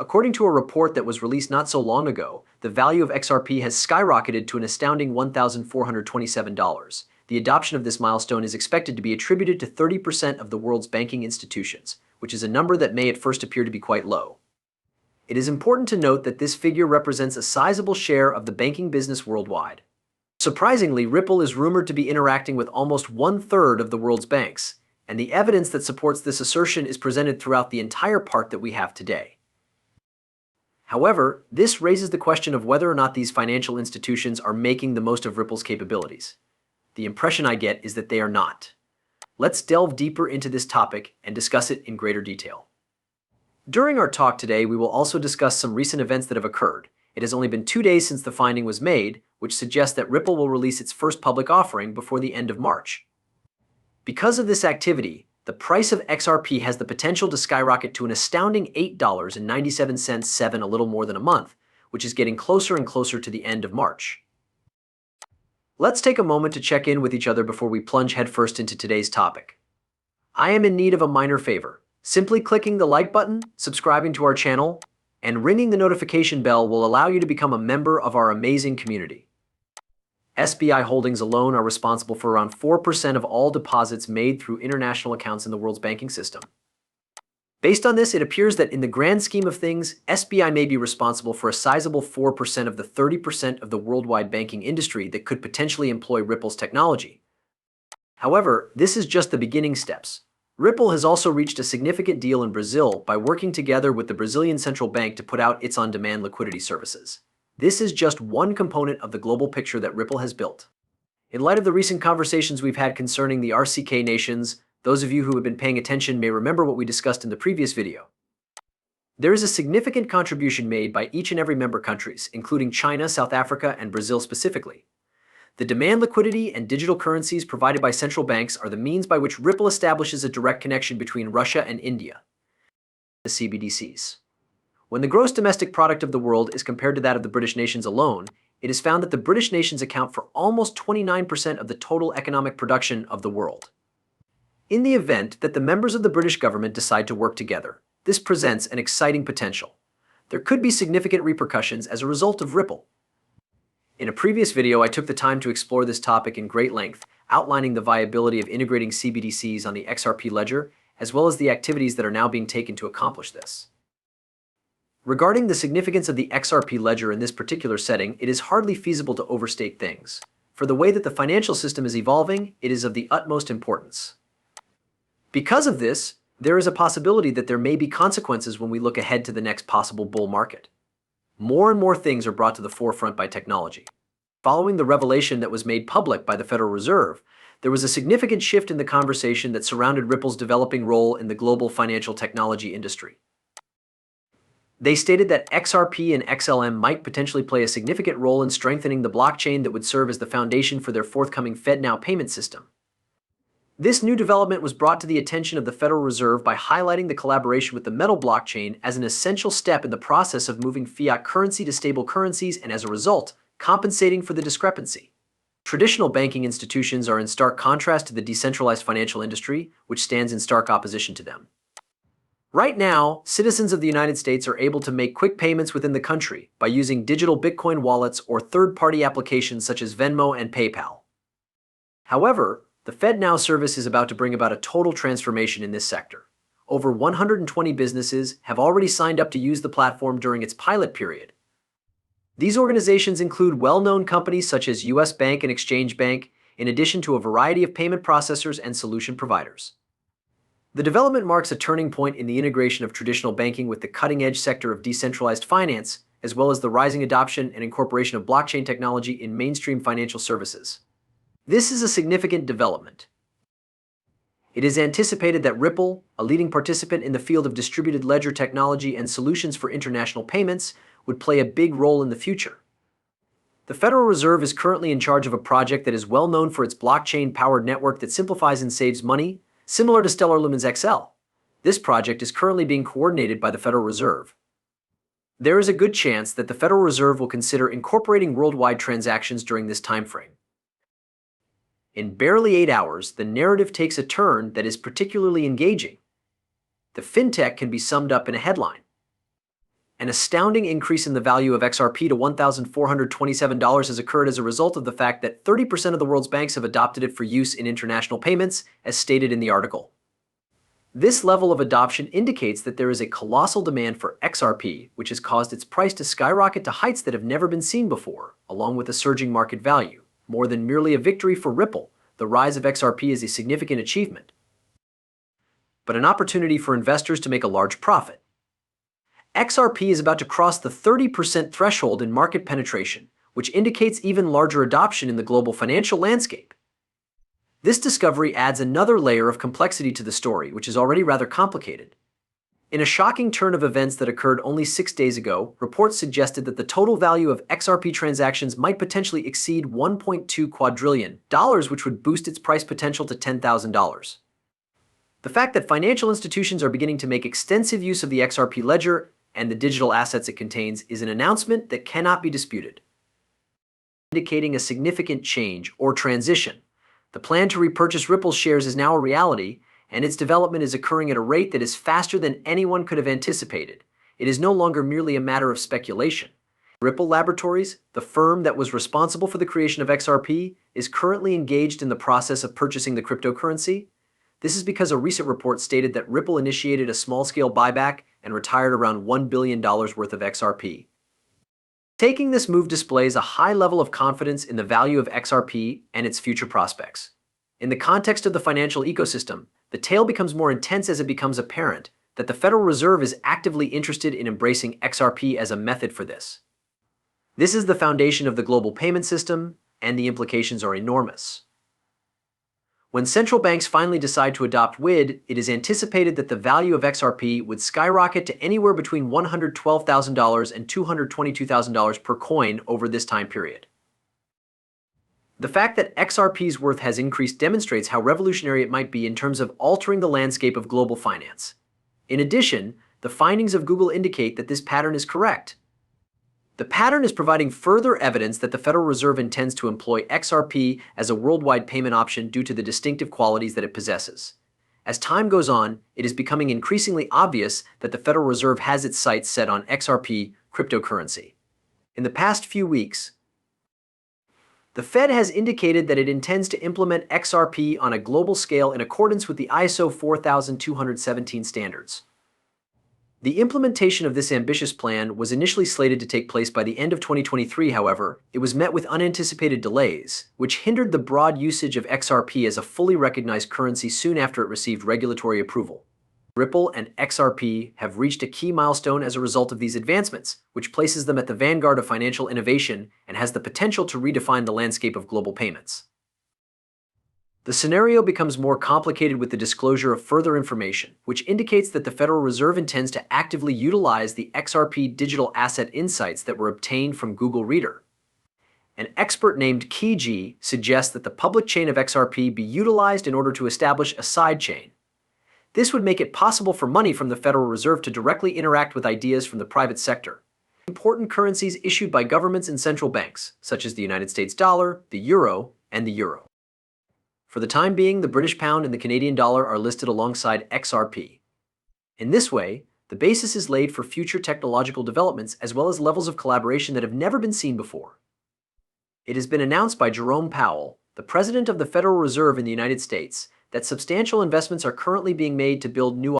According to a report that was released not so long ago, the value of XRP has skyrocketed to an astounding $1,427. The adoption of this milestone is expected to be attributed to 30% of the world's banking institutions, which is a number that may at first appear to be quite low. It is important to note that this figure represents a sizable share of the banking business worldwide. Surprisingly, Ripple is rumored to be interacting with almost one-third of the world's banks, and the evidence that supports this assertion is presented throughout the entire part that we have today. However, this raises the question of whether or not these financial institutions are making the most of Ripple's capabilities. The impression I get is that they are not. Let's delve deeper into this topic and discuss it in greater detail. During our talk today, we will also discuss some recent events that have occurred. It has only been 2 days since the finding was made, which suggests that Ripple will release its first public offering before the end of March. Because of this activity, the price of XRP has the potential to skyrocket to an astounding $8.97 a little more than a month, which is getting closer and closer to the end of March. Let's take a moment to check in with each other before we plunge headfirst into today's topic. I am in need of a minor favor. Simply clicking the like button, subscribing to our channel, and ringing the notification bell will allow you to become a member of our amazing community. SBI holdings alone are responsible for around 4% of all deposits made through international accounts in the world's banking system. Based on this, it appears that in the grand scheme of things, SBI may be responsible for a sizable 4% of the 30% of the worldwide banking industry that could potentially employ Ripple's technology. However, this is just the beginning steps. Ripple has also reached a significant deal in Brazil by working together with the Brazilian central bank to put out its on-demand liquidity services. This is just one component of the global picture that Ripple has built. In light of the recent conversations we've had concerning the RCK nations, those of you who have been paying attention may remember what we discussed in the previous video. There is a significant contribution made by each and every member countries, including China, South Africa, and Brazil specifically. The demand liquidity and digital currencies provided by central banks are the means by which Ripple establishes a direct connection between Russia and India, the CBDCs. When the gross domestic product of the world is compared to that of the British nations alone, it is found that the British nations account for almost 29% of the total economic production of the world. In the event that the members of the British government decide to work together, this presents an exciting potential. There could be significant repercussions as a result of Ripple. In a previous video, I took the time to explore this topic in great length, outlining the viability of integrating CBDCs on the XRP ledger, as well as the activities that are now being taken to accomplish this. Regarding the significance of the XRP ledger in this particular setting, it is hardly feasible to overstate things. For the way that the financial system is evolving, it is of the utmost importance. Because of this, there is a possibility that there may be consequences when we look ahead to the next possible bull market. More and more things are brought to the forefront by technology. Following the revelation that was made public by the Federal Reserve, there was a significant shift in the conversation that surrounded Ripple's developing role in the global financial technology industry. They stated that XRP and XLM might potentially play a significant role in strengthening the blockchain that would serve as the foundation for their forthcoming FedNow payment system. This new development was brought to the attention of the Federal Reserve by highlighting the collaboration with the metal blockchain as an essential step in the process of moving fiat currency to stable currencies and, as a result, compensating for the discrepancy. Traditional banking institutions are in stark contrast to the decentralized financial industry, which stands in stark opposition to them. Right now, citizens of the United States are able to make quick payments within the country by using digital Bitcoin wallets or third-party applications such as Venmo and PayPal. However, the FedNow service is about to bring about a total transformation in this sector. Over 120 businesses have already signed up to use the platform during its pilot period. These organizations include well-known companies such as US Bank and Exchange Bank, in addition to a variety of payment processors and solution providers. The development marks a turning point in the integration of traditional banking with the cutting-edge sector of decentralized finance, as well as the rising adoption and incorporation of blockchain technology in mainstream financial services. This is a significant development. It is anticipated that Ripple, a leading participant in the field of distributed ledger technology and solutions for international payments, would play a big role in the future. The Federal Reserve is currently in charge of a project that is well known for its blockchain-powered network that simplifies and saves money, similar to Stellar Lumens XL. This project is currently being coordinated by the Federal Reserve. There is a good chance that the Federal Reserve will consider incorporating worldwide transactions during this timeframe. In barely 8 hours, the narrative takes a turn that is particularly engaging. The fintech can be summed up in a headline. An astounding increase in the value of XRP to $1,427 has occurred as a result of the fact that 30% of the world's banks have adopted it for use in international payments, as stated in the article. This level of adoption indicates that there is a colossal demand for XRP, which has caused its price to skyrocket to heights that have never been seen before, along with a surging market value. More than merely a victory for Ripple, the rise of XRP is a significant achievement, but an opportunity for investors to make a large profit. XRP is about to cross the 30% threshold in market penetration, which indicates even larger adoption in the global financial landscape. This discovery adds another layer of complexity to the story, which is already rather complicated. In a shocking turn of events that occurred only 6 days ago, reports suggested that the total value of XRP transactions might potentially exceed $1.2 quadrillion, which would boost its price potential to $10,000. The fact that financial institutions are beginning to make extensive use of the XRP ledger and the digital assets it contains is an announcement that cannot be disputed, indicating a significant change or transition. The plan to repurchase Ripple's shares is now a reality, and its development is occurring at a rate that is faster than anyone could have anticipated. It is no longer merely a matter of speculation. Ripple Laboratories, the firm that was responsible for the creation of XRP, is currently engaged in the process of purchasing the cryptocurrency. This is because a recent report stated that Ripple initiated a small-scale buyback and retired around $1 billion worth of XRP. Taking this move displays a high level of confidence in the value of XRP and its future prospects. In the context of the financial ecosystem, the tale becomes more intense as it becomes apparent that the Federal Reserve is actively interested in embracing XRP as a method for this. This is the foundation of the global payment system, and the implications are enormous. When central banks finally decide to adopt WID, it is anticipated that the value of XRP would skyrocket to anywhere between $112,000 and $222,000 per coin over this time period. The fact that XRP's worth has increased demonstrates how revolutionary it might be in terms of altering the landscape of global finance. In addition, the findings of Google indicate that this pattern is correct. The pattern is providing further evidence that the Federal Reserve intends to employ XRP as a worldwide payment option due to the distinctive qualities that it possesses. As time goes on, it is becoming increasingly obvious that the Federal Reserve has its sights set on XRP cryptocurrency. In the past few weeks, the Fed has indicated that it intends to implement XRP on a global scale in accordance with the ISO 4217 standards. The implementation of this ambitious plan was initially slated to take place by the end of 2023, however, it was met with unanticipated delays, which hindered the broad usage of XRP as a fully recognized currency soon after it received regulatory approval. Ripple and XRP have reached a key milestone as a result of these advancements, which places them at the vanguard of financial innovation and has the potential to redefine the landscape of global payments. The scenario becomes more complicated with the disclosure of further information, which indicates that the Federal Reserve intends to actively utilize the XRP digital asset insights that were obtained from Google Reader. An expert named Kiji suggests that the public chain of XRP be utilized in order to establish a side chain. This would make it possible for money from the Federal Reserve to directly interact with ideas from the private sector. Important currencies issued by governments and central banks, such as the United States dollar, the euro, and the euro. For the time being, the British pound and the Canadian dollar are listed alongside XRP. In this way, the basis is laid for future technological developments as well as levels of collaboration that have never been seen before. It has been announced by Jerome Powell, the President of the Federal Reserve in the United States, that substantial investments are currently being made to build new